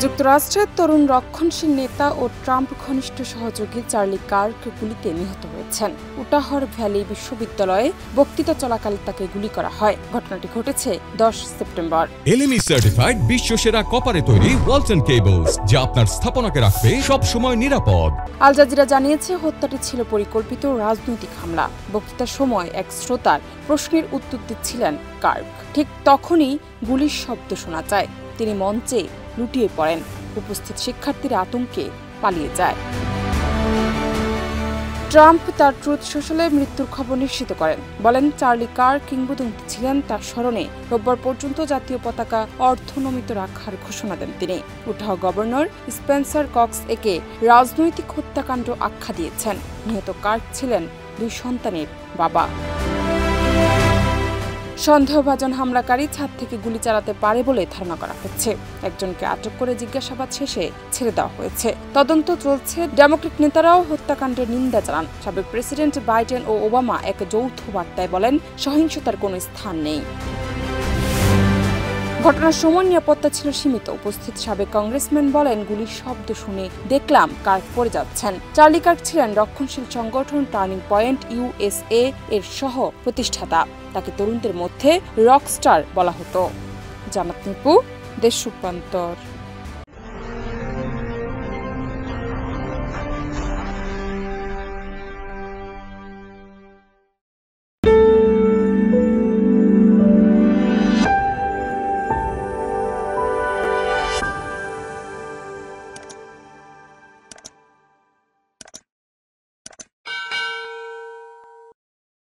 যুক্তরাষ্ট্রের তরুণ রক্ষণশীল নেতা ও ট্রাম্প ঘনিষ্ঠ সহযোগী চার্লি কার্ক গুলিতে নিহত হয়েছেন। উটাহর ভ্যালি বিশ্ববিদ্যালয়ে বক্তৃতা চলাকালে তাকে গুলি করা হয়। ঘটনাটি ঘটেছে 10 সেপ্টেম্বর। LME সার্টিফাইড বিশ্বসেরা কপারে তৈরি ওয়ালটন কেবলস, যা আপনার স্থাপনাকে রাখবে সব সময় নিরাপদ। আল জাজিরা জানিয়েছে হত্যাটি ছিল পরিকল্পিত রাজনৈতিক হামলা। বক্তৃতার সময় এক শ্রোতার প্রশ্নের উত্তর দিচ্ছিলেন কার্ক। ঠিক তখনই গুলির শব্দ শোনা যায়। তিনি মঞ্চে লুটিয়ে পড়েন। উপস্থিত শিক্ষার্থীরা আতঙ্কে পালিয়ে যায়। ট্রাম্প তার ট্রুথ সোশ্যালে মৃত্যুর খবর নিশ্চিত করেন। বলেন, চার্লি কার্ক কিংবদন্তি ছিলেন। তার স্মরণে রোববার পর্যন্ত জাতীয় পতাকা অর্ধনমিত রাখার ঘোষণা দেন তিনি। উটাহ গভর্নর স্পেন্সার কক্স একে রাজনৈতিক হত্যাকাণ্ড আখ্যা দিয়েছেন। নিহত কার্ক ছিলেন 2 সন্তানের বাবা। সন্দেহভাজন হামলাকারী ছাদ থেকে গুলি চালাতে পারে বলে ধারণা করা হচ্ছে। একজনকে আটক করে জিজ্ঞাসাবাদ শেষে ছেড়ে দেওয়া হয়েছে। তদন্ত চলছে। ডেমোক্র্যাট নেতারাও হত্যাকাণ্ডের নিন্দা জানান। সাবেক প্রেসিডেন্ট বাইডেন ও ওবামা এক যৌথ বার্তায় বলেন, সহিংসতার কোনো স্থান নেই। ঘটনার সময় নিরাপত্তা ছিল সীমিত। উপস্থিত সাবেক কংগ্রেসম্যান বলেন, গুলির শব্দ শুনে দেখলাম কার্ক পড়ে যাচ্ছেন। চার্লি কার্ক ছিলেন রক্ষণশীল সংগঠন টার্নিং পয়েন্ট USA এর সহ প্রতিষ্ঠাতা। তাকে তরুণদের মধ্যে রকস্টার বলা হতো। জান্নাত নিপু, দেশ রূপান্তর।